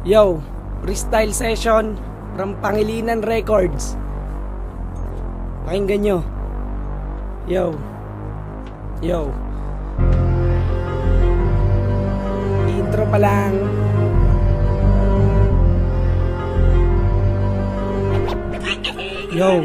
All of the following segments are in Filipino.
Yo, freestyle session from Pangilinan Records. Pakinggan nyo. Yo. Intro pa lang. Yo.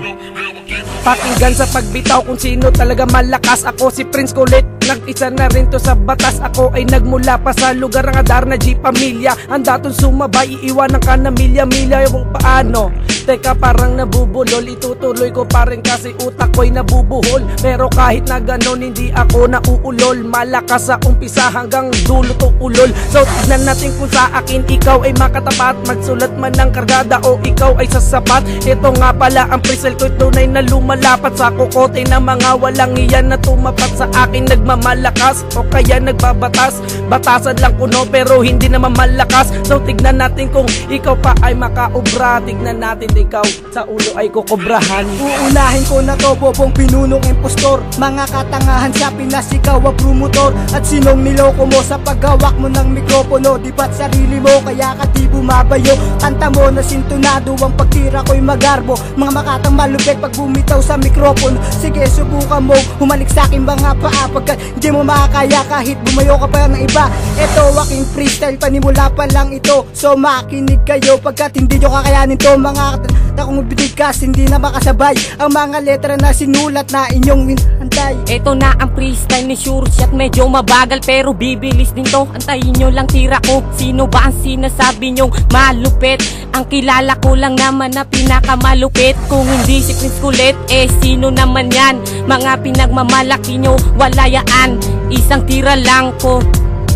Pakinggan sa pagbitaw kung sino talaga malakas. Ako si Prince Kulit, nag-isa na rin to sa batas. Ako ay nagmula pa sa lugar ng Adarna G Pamilya. Handa tong sumabay, iiwanan ka na milya-milya. Yung paano? Teka, parang nabubulol. Itutuloy ko pa rin kasi utak ko'y nabubuhol. Pero kahit na ganon, hindi ako nauulol. Malakas sa umpisa hanggang dulo to ulol. So tignan natin kung sa akin ikaw ay makatapat. Magsulat man ng kargada o ikaw ay sasapat. Ito nga pala ang presel ko'y tunay na lumalapat sa kukote na mga walang iyan na tumapat sa akin. Nagmamalakas o kaya nagbabatas. Batasan lang kuno pero hindi naman malakas. So tignan natin kung ikaw pa ay makaobra. Tignan natin ikaw sa ulo ay kukobrahan. Uunahin ko na to, bobong pinunong impostor. Mga katangahan sa Pinas, ikaw ang promotor. At sinong niloko mo sa paghawak mo ng mikropono? Di ba't sarili mo kaya ka di bumabayo? Kanta mo na sintonado, ang pagtira ko'y magarbo. Mga makatang malupit pag bumitaw sa mikropono. Sige, subukan mo humalik sa akin mga paa. Pagkat hindi mo makakaya kahit bumayo ka pa ng iba. Ito aking freestyle, panimula pa lang ito. So makinig kayo pagkat hindi nyo kakayanin to. Mga na kung binigas, hindi na makasabay ang mga letra na sinulat na inyong hinantay. Ito na ang freestyle ni Sure Shot, medyo mabagal pero bibilis din to. Antayin nyo lang tira ko, sino ba ang sinasabi nyong malupit? Ang kilala ko lang naman na pinakamalupit. Kung hindi si Prince Kulit, eh sino naman yan? Mga pinagmamalaki nyo, wala yaan. Isang tira lang ko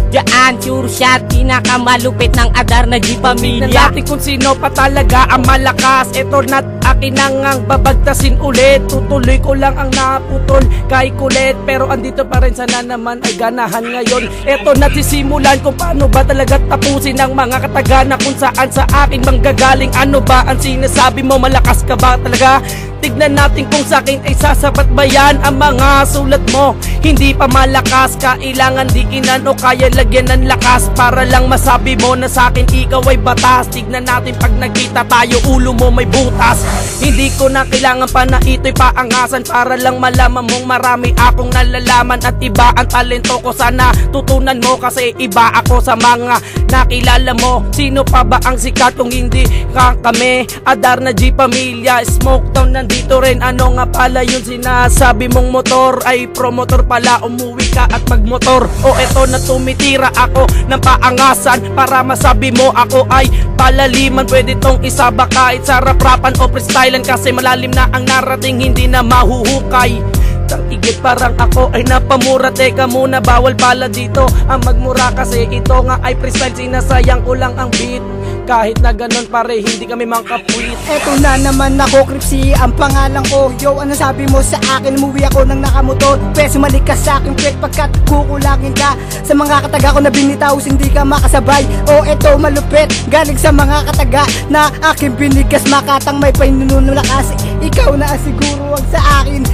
diyan, Sure Shot, pinakamalupit ng Adarna G Pamilya. Tignan natin kung sino pa talaga ang malakas. Ito na akin nang babagtasin ulit. Tutuloy ko lang ang naputol kay Kulit. Pero andito pa rin, sana naman ay ganahan ngayon. Ito na sisimulan kung paano ba talaga tapusin ang mga katagana. Kung saan sa akin manggagaling. Ano ba ang sinasabi mo, malakas ka ba talaga? Tignan natin kung sa akin ay sasapat ba yan ang mga sulat mo. Hindi pa malakas, kailangan diinan o kaya lagyan ng lakas para lang masabi mo na sa akin ikaw ay batas. Tignan natin pag nagkita tayo, ulo mo may butas. Hindi ko na kailangan pa na ito'y paangasan para lang malaman mong marami akong nalalaman at iba ang talento ko. Sana tutunan mo kasi iba ako sa mga nakilala mo. Sino pa ba ang sikat kung hindi ka kami? Adarna G Pamilya, Smoke Town nandito rin. Ano nga pala yun sinasabi mong motor? Ay promotor pala, umuwi ka at magmotor. O eto na tumitira ako ng paangasan para masabi mo ako ay palaliman. Pwede tong isaba kahit sa rap-rapan o freestylan kasi malalim na ang narating, hindi na mahuhukay. Igit parang ako ay napamura. Teka muna, bawal pala dito ang magmura kasi ito nga ay freestyle, sinasayang ko lang ang beat. Kahit na ganon pare, hindi kami mangkapwit. Eto na naman ako, Cripsy, ang pangalan ko. Yo, ano sabi mo sa akin? Umuwi ako ng nakamotor. Pwes malik ka sa akin, pwes pagkat kukulangin ka sa mga kataga ko na binitaos, hindi ka makasabay. O eto malupit, galing sa mga kataga na aking binigas. Makatang may painunulakas, ikaw na siguro ang sa akin.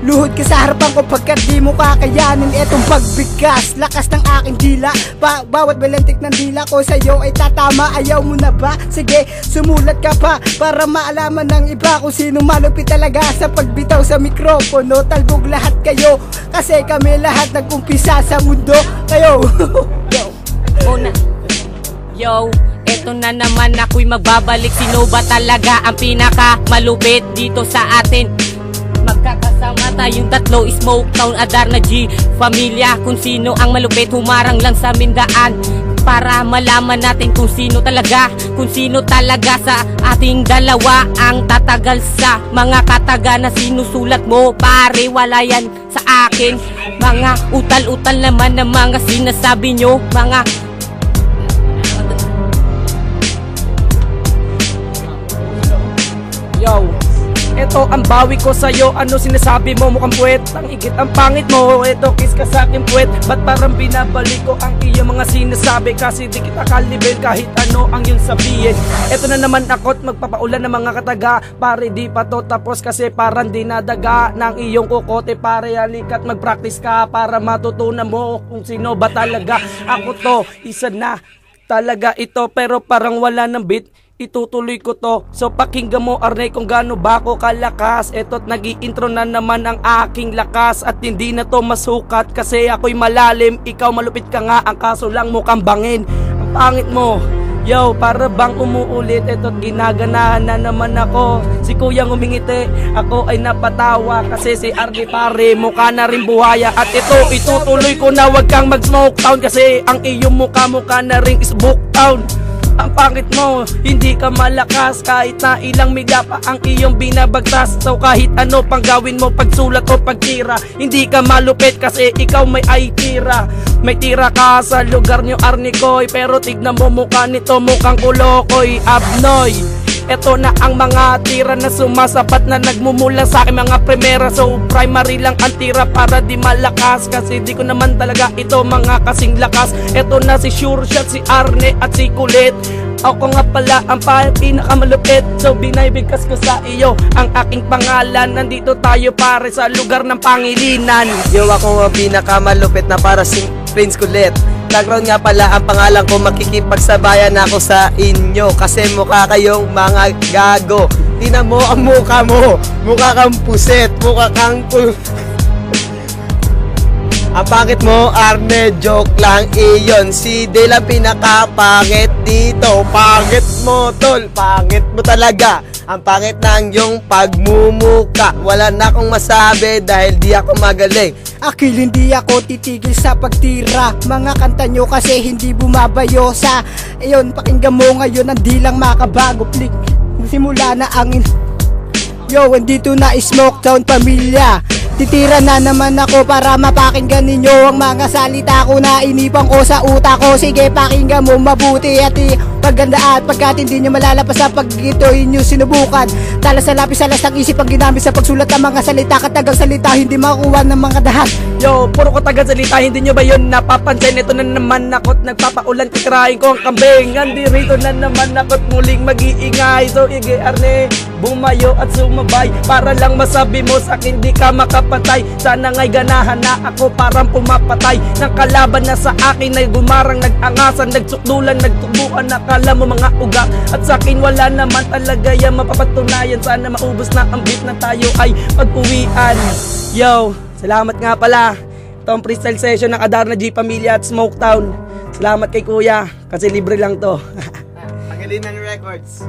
Luhod ka sa harapan ko pagkat di mo kakayanin itong pagbigkas. Lakas ng aking dila, bawat balantik ng dila ko sa'yo ay tatama. Ayaw mo na ba? Sige, sumulat ka pa para maalaman ng iba kung sino malupit talaga sa pagbitaw sa mikropono. Talbog lahat kayo kasi kami lahat nag-umpisa sa mundo. Kayo Yo, eto na naman ako'y magbabalik. Sino ba talaga ang pinakamalupit dito sa atin? Magkakasama tayong tatlo, Smoke Town, Adarna G Pamilya. Kung sino ang malupit, humarang lang sa mindaan para malaman natin kung sino talaga sa ating dalawa ang tatagal sa mga kataga na sinusulat mo. Pare, wala yan sa akin. Mga utal-utal naman ng mga sinasabi nyo. Mga Yo, eto ang bawi ko sa'yo. Ano sinasabi mo, mukhang puwet? Ang igit ang pangit mo. Eto kiss ka sa'kin puwet. Ba't parang binabalik ko ang iyong mga sinasabi? Kasi di kita kalibin kahit ano ang iyong sabihin. Eto na naman ako't magpapaulan ng mga kataga. Pare di pa to tapos kasi parang dinadaga ng iyong kukote. Pare halika't mag-practice ka para matutunan mo kung sino ba talaga. Ako to, isa na talaga ito, pero parang wala ng beat. Itutuloy ko to. So pakinggan mo Arne kung gaano ba ako kalakas. Eto't nag-i-intro na naman ang aking lakas. At hindi na to masukat kasi ako'y malalim. Ikaw malupit ka nga, ang kaso lang mukhang bangin. Ang pangit mo, yo, para bang umuulit. Eto't ginaganahan na naman ako. Si kuyang umingiti, ako ay napatawa. Kasi si Arne pare, mukha na rin buhaya. At ito, itutuloy ko na wag kang mag-smoke town. Kasi ang iyong mukha na rin is book town. Ang pangit mo, hindi ka malakas. Kahit na ilang miga pa ang iyong binabagtas. So kahit ano pang gawin mo, pagsulat o pagtira, hindi ka malupit kasi ikaw may ay tira. May tira ka sa lugar nyo Arnikoy, pero tignan mo mukha nito, mukhang kulokoy. Abnoy, eto na ang mga tira na sumasapat na nagmumula sa aking mga primera. So primary lang ang tira para di malakas, kasi di ko naman talaga ito mga kasing lakas. Eto na si Sure Shot, si Arne at si Kulit. Ako nga pala ang pinakamalupit. So binibigkas ko sa iyo ang aking pangalan. Nandito tayo pare sa lugar ng Pangilinan. Yo, ako ang pinakamalupit na para si Prince Kulit. Background nga pala ang pangalan ko, makikipagsabayan ako sa inyo kasi mukha kayong mga gago. Tingnan mo ang mukha mo, mukha kang puset, mukha kang ang pangit mo Arne, joke lang iyon. Si Dale ang pinakapangit dito. Pangit mo tol, pangit mo talaga. Ang pangit ng yung pagmumuka. Wala na akong masabi dahil di ako magaling. Akil hindi ako titigil sa pagtira. Mga kanta nyo kasi hindi bumabayo sa ayun, pakinggan mo ngayon ang di lang makabago. Flick, simula na ang yo, andito na Smoke Town pamilya. Titira na naman ako para mapakinggan ninyo ang mga salita ko na inipang ko sa utak ko. Sige, pakinggan mo mabuti at pagganda at pagkat hindi nyo malalapas sa pag ito inyo sinubukan. Tala sa lapis, alas ng isip ang ginamit sa pagsulat ng mga salita. Katagang salita, hindi makuha ng mga dahat. Yo, puro katagang salita, hindi nyo ba yun napapansin? Ito na naman ako't nagpapaulan, titirahin ko ang kambing. Andi rito na naman ako't muling mag-iingay. So ige Arne, bumayo at sumabay para lang masabi mo sa akin di ka makapatay. Sana nga'y ganahan na ako parang pumapatay ng kalaban na sa akin ay gumarang, nag-angasan, nagsukdulan, nagtubuan. Nakala mo mga uga at sa akin wala naman talaga yan mapapatunayan. Sana maubos na ang beat na tayo ay pag-uwian. Yo, salamat nga pala. Ito ang freestyle session ng Adarna G Pamilya at Smoke Town. Salamat kay kuya kasi libre lang to. Pangilinan Records.